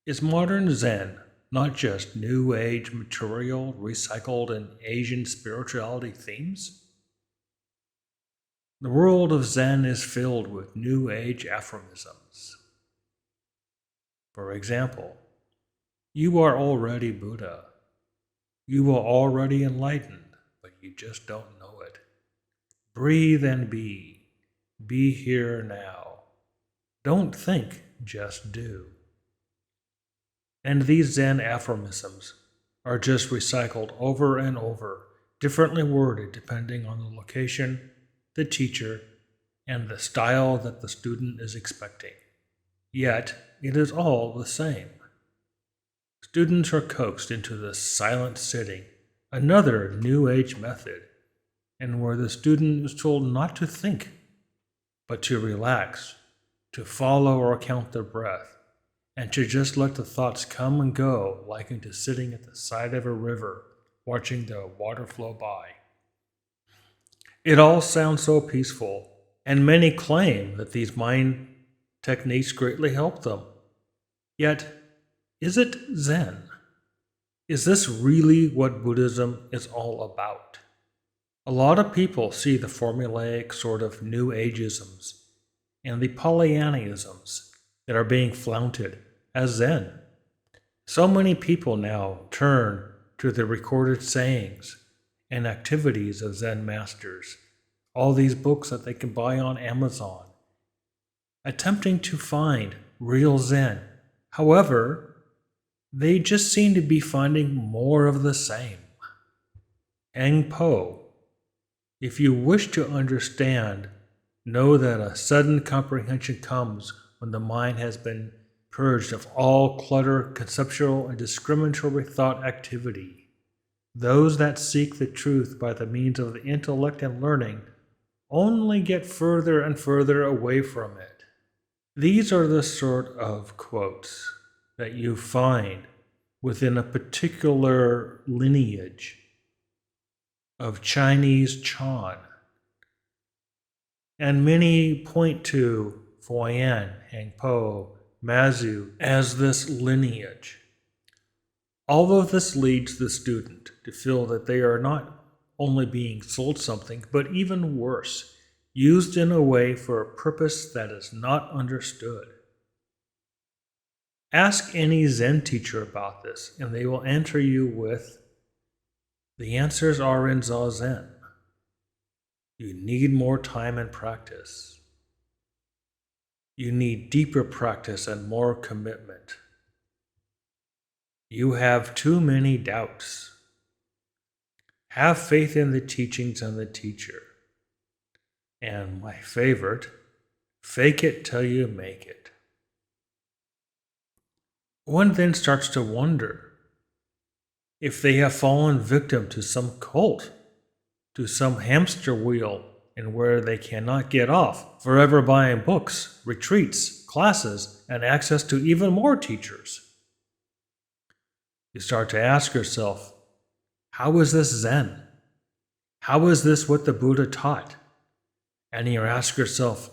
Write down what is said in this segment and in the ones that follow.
Is modern Zen not just New Age material recycled in Asian spirituality themes? The world of Zen is filled with New Age aphorisms. For example, you are already Buddha. You are already enlightened, but you just don't know it. Breathe and be. Be here now. Don't think, just do. And these Zen aphorisms are just recycled over and over, differently worded depending on the location, the teacher, and the style that the student is expecting. Yet, it is all the same. Students are coaxed into the silent sitting, another New Age method, and where the student is told not to think, but to relax, to follow or count their breath, and to just let the thoughts come and go, likened to sitting at the side of a river, watching the water flow by. It all sounds so peaceful, and many claim that these mind techniques greatly help them. Yet, is it Zen? Is this really what Buddhism is all about? A lot of people see the formulaic sort of New Ageisms and the Pollyannisms that are being flaunted as Zen. So many people now turn to the recorded sayings and activities of Zen masters, all these books that they can buy on Amazon, attempting to find real Zen. However, they just seem to be finding more of the same. Eng Po, if you wish to understand, know that a sudden comprehension comes when the mind has been purged of all clutter, conceptual, and discriminatory thought activity. Those that seek the truth by the means of the intellect and learning only get further and further away from it. These are the sort of quotes that you find within a particular lineage of Chinese Chan. And many point to Foyan, Hang Po, Mazu as this lineage. All of this leads the student to feel that they are not only being sold something, but even worse, used in a way for a purpose that is not understood. Ask any Zen teacher about this, and they will answer you with, the answers are in Zazen. You need more time and practice. You need deeper practice and more commitment. You have too many doubts. Have faith in the teachings and the teacher. And my favorite, fake it till you make it. One then starts to wonder if they have fallen victim to some cult, to some hamster wheel, and where they cannot get off, forever buying books, retreats, classes, and access to even more teachers. You start to ask yourself, how is this Zen? How is this what the Buddha taught? And you ask yourself,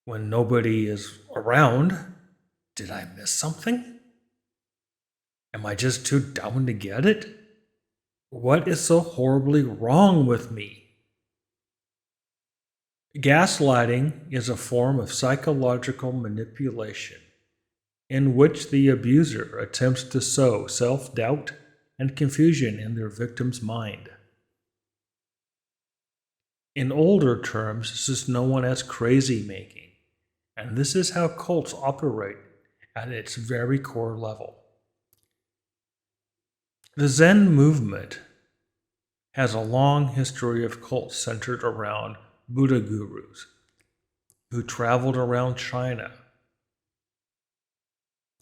when nobody is around, did I miss something? Am I just too dumb to get it? What is so horribly wrong with me? Gaslighting is a form of psychological manipulation in which the abuser attempts to sow self-doubt and confusion in their victim's mind. In older terms, this is known as crazy making, and this is how cults operate at its very core level. The Zen movement has a long history of cults centered around Buddha gurus who traveled around China.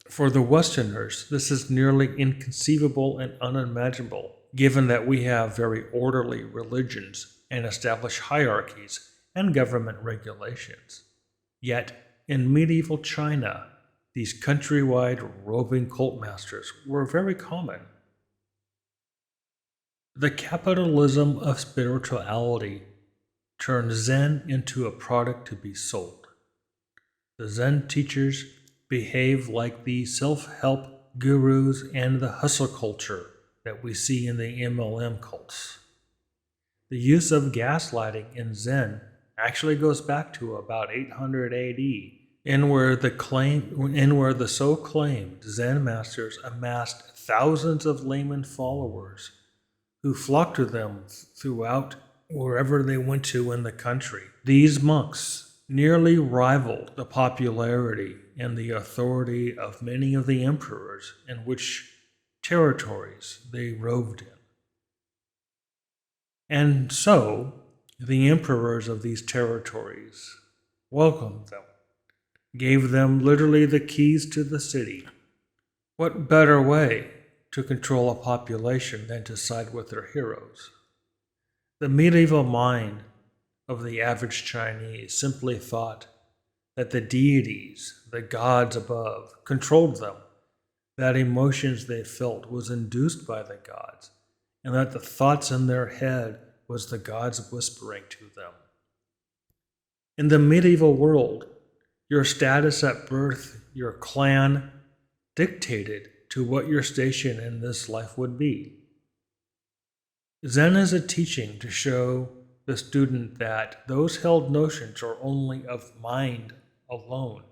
For the Westerners, this is nearly inconceivable and unimaginable, given that we have very orderly religions and established hierarchies and government regulations. Yet, in medieval China, these countrywide roving cult masters were very common. The capitalism of spirituality turned Zen into a product to be sold. The Zen teachers behave like the self-help gurus and the hustle culture that we see in the MLM cults. The use of gaslighting in Zen actually goes back to about 800 AD, in where the so-claimed Zen masters amassed thousands of layman followers who flocked to them throughout wherever they went to in the country. These monks nearly rivaled the popularity and the authority of many of the emperors in which territories they roved in. And so, the emperors of these territories welcomed them, gave them literally the keys to the city. What better way to control a population than to side with their heroes? The medieval mind of the average Chinese simply thought that the deities, the gods above, controlled them, that emotions they felt was induced by the gods, and that the thoughts in their head was the gods whispering to them. In the medieval world, your status at birth, your clan, dictated to what your station in this life would be. Zen is a teaching to show the student that those held notions are only of mind alone,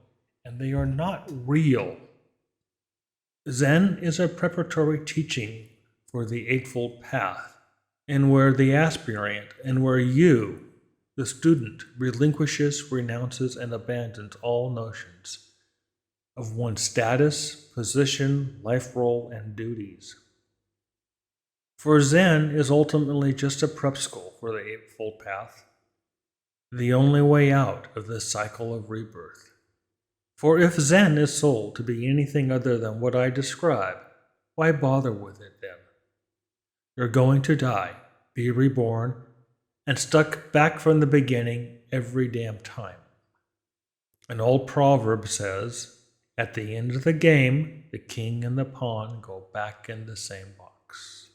and they are not real. Zen is a preparatory teaching for the Eightfold Path, and where the aspirant, and where you, the student, relinquishes, renounces, and abandons all notions of one's status, position, life role, and duties. For Zen is ultimately just a prep school for the Eightfold Path, the only way out of this cycle of rebirth. For if Zen is sold to be anything other than what I describe, why bother with it then? You're going to die, be reborn, and stuck back from the beginning every damn time. An old proverb says, at the end of the game, the king and the pawn go back in the same box.